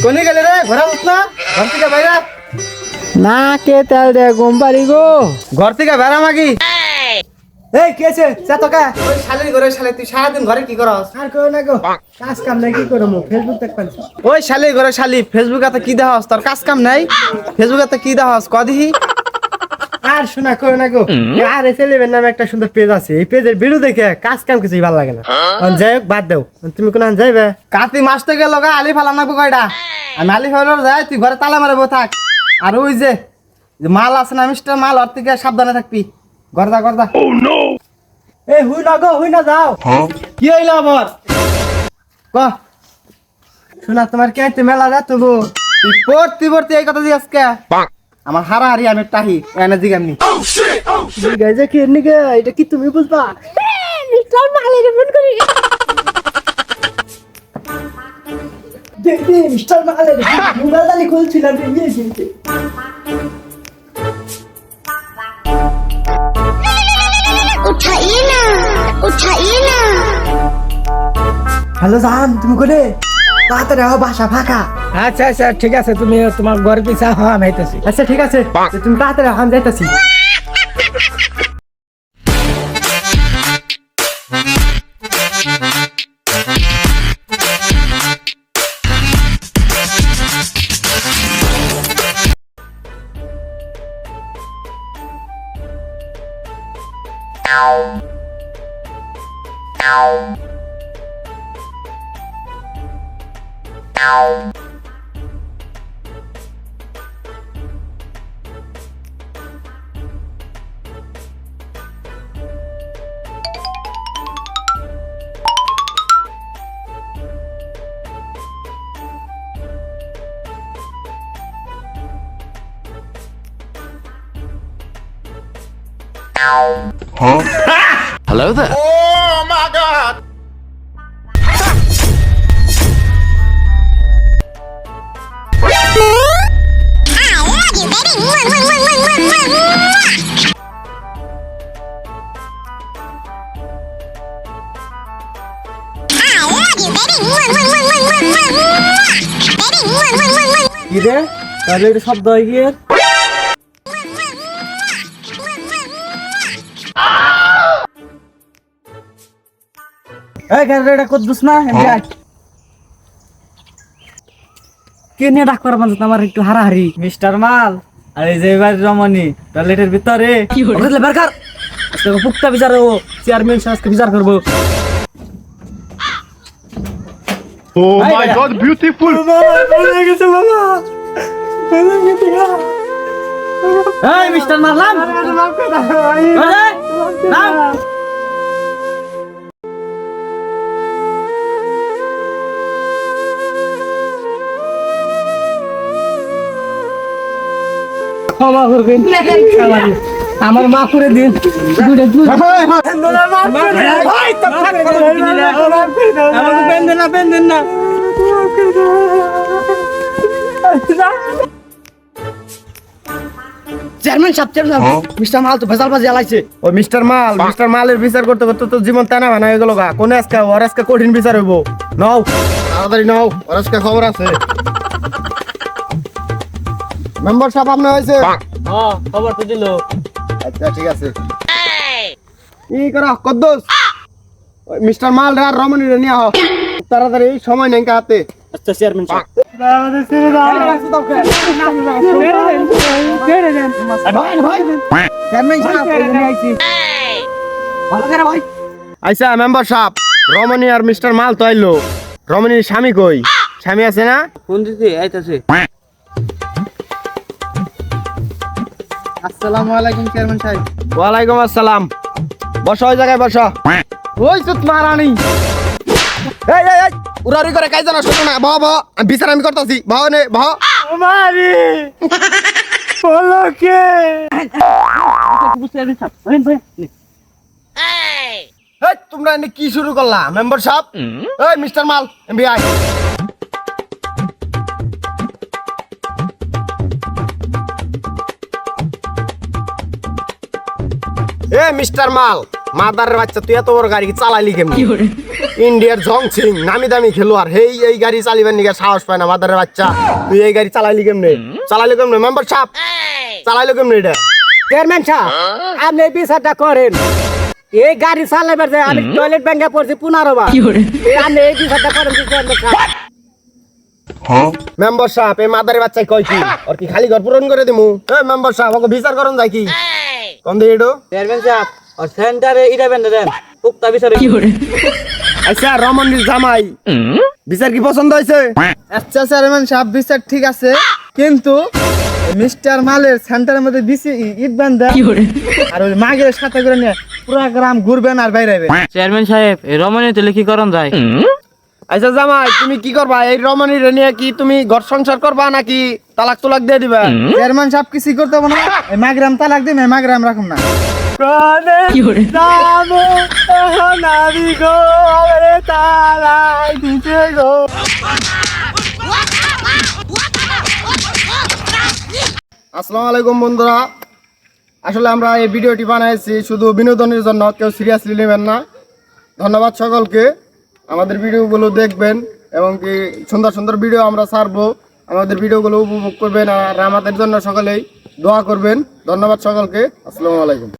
কোনে গেলে রে ঘরে বস না ঘর থেকে বাইরে না কে তেল দে ঘুম পারি গো। ঘর থেকে বেড়া মাগি এই কেছে চা তো কা ওই শালির ঘরে শালি তুই সারাদিন ঘরে কি করস আর কই না গো কাজ কাম নাই কি করমু ফেসবুক দেখ পাচ্ছি। ওই শালির ঘরে শালি ফেসবুকে কি দেখাস তোর কাজ কাম নাই ফেসবুকে কি দেখাস কদিহি আর শোনা কই না গো আর এসএলএর নামে একটা সুন্দর পেজ আছে এই পেজের ভিডিও দেখে কাজ কাম কিছুই ভালো লাগে না যাই হোক বাদ দাও তুমি কোন যাইবে কাতি মাসতে গেল গা আলি ফালাম না কয়টা আমি আলি ফালার যাই তুই ঘরে তালা মারে বসে থাক আর ওই যে মাল আছে না মিস্টার মাল ওর থেকে সাবধানে থাকবি গর্দা গর্দা এই হুই না গো হুই না যাও কি হইলো আবার ক শোনা তোমার কে মেলা যা তো গো তুই পড়তি এই কথা দিয়ে আজকে আমার হারি আমি টাহি এনে জিগামনি গাইজা কি এনে গে এটা কি তুমি বুঝবা মিস্টার মালের ফোন করি দেখি মিস্টার মালের মোবাইল দালি খুলছিলাম নিয়ে এসেছে उठाइए ना उठाइए ना হ্যালো জান তুমি কোনে তাড়াতাড়ি আও বাসা ফাঁকা। আচ্ছা আচ্ছা ঠিক আছে তুমি তোমার ঘর পিছা হওয়া আমি আইতেছি। আচ্ছা ঠিক আছে তুমি তাড়াতাড়ি আও আমি যাইতাছি। Hello there. কি রে তাহলে এটা শব্দ হয়ে গিয়ে এই গাড়িটা কদ্দুস না কে নিয়ে ডাক করা মানুষ আমার একটু হারাহারি মিস্টার মাল আর এই যে এবার রমণী টয়লেটের ভিতরে বেরকার আজকে পুক্তা বিচার ও চেয়ারম্যান আজকে বিচার করবো। Oh my God, beautiful. এই মিস্টার মারলাম ক্ষমা করবেন আমার মা করে দিন চেয়ারম্যান সাহেব মিস্টার মাল তো ভেজাল বাজি আলাইছে। ও মিস্টার মালের বিচার করতে করতে তো জীবন টানা বানা হয়ে গেল গা কোন আজকে ওর আজকে কঠিন বিচার হইব নাও তাড়াতাড়ি নাও ওর আজকে খবর আছে মেম্বার সাহেব আপনি হয়েছে খবর তো দিল। আচ্ছা ঠিক আছে কি করা কদ্দুস ওই মিস্টার মাল আর রমণী রে নিয়ে আহ তাড়াতাড়ি সময় নেই হাতে আচ্ছা চেয়ারম্যান সাহেব আচ্ছা মেম্বার সাহেব রমণী আর মিস্টার মাল তো আইলো রমণীর স্বামী কই স্বামী আছে না ফোন দিতে আইতাছে। আসসালামু আলাইকুম চেয়ারম্যান সাহেব। ওয়ালাইকুম আসসালাম বসো ওই জায়গায় বসো ওই সুত মারানি এই এই এই উড়াউড়ি করে কাজ জানা শোনো না ভাও ভাও আমি বিচার আমি করতেছি ভাও নে ভাও মারি বলো কে এই তোমরা এনে কি শুরু করলা মেম্বার সাহেব এই মিস্টার মাল এমবি আই এ মিস্টার মাল মাদারের বাচ্চা তুই এত বড় গাড়ি চালাইলি কেমন? ইন্ডিয়ার জংছিং নামি দামি খেলোয়াড় এই গাড়ি চালিবার নিকে সাহস পায় না মাদারের বাচ্চা। তুই এই গাড়ি চালাইলি কেমনে? মেম্বার সাহেব চালাইলো কেমনে এটা? চেয়ারম্যান সাহেব আপনি এই বিচারটা করেন। এই গাড়ি চালাবার যায় আমি টয়লেট ব্যাংকে পড়ছি 15 বার। আপনি এই বিচারটা করেন চেয়ারম্যান সাহেব। মেম্বার সাহেব এই মাদারের বাচ্চাই কয় কি ওর কি খালি ঘর পূরণ করে দিমু? মেম্বার সাহেব ওকে বিচার করুন যায় কি কোন দিয়ে এডো? চেয়ারম্যান সাহেব আর সেন্টারে ইটা বেঁধে দেন উক্তা বিচারে আচ্ছা রমণীর জামাই বিচার কি পছন্দ হয়েছে? আচ্ছা চেয়ারম্যান সাহেব বিচার ঠিক আছে, কিন্তু মিস্টার মালের সেন্টারের মধ্যে বিসি ইট বান্ধা আর ওই মাগের সাথে করে নিয়ে পুরো গ্রাম ঘুরবেন আর বাইরে আইবেন। চেয়ারম্যান সাহেব এই রমণী তেলে কি করন যায়? আচ্ছা জামাই তুমি কি করবা? এই রমণীর নিয়ে কি তুমি ঘর সংসার করবা নাকি তালাক তুলাক দিয়ে দিবা? চেয়ারম্যান সাহেব কিছু করতে হবে না, এই মাগরাম তালাক দিন, এই মাগরাম রাখুন না। আসসালামু আলাইকুম বন্ধুরা, আসলে আমরা এই ভিডিওটি বানাইছি শুধু বিনোদনের জন্য, কেউ সিরিয়াসলি নেবেন না। ধন্যবাদ সকলকে, আমাদের ভিডিওগুলো দেখবেন এবং কি সুন্দর সুন্দর ভিডিও আমরা ছাড়বো, আমাদের ভিডিওগুলো উপভোগ করবেন আর আমাদের জন্য সকলেই দোয়া করবেন। ধন্যবাদ সকলকে, আসসালামু আলাইকুম।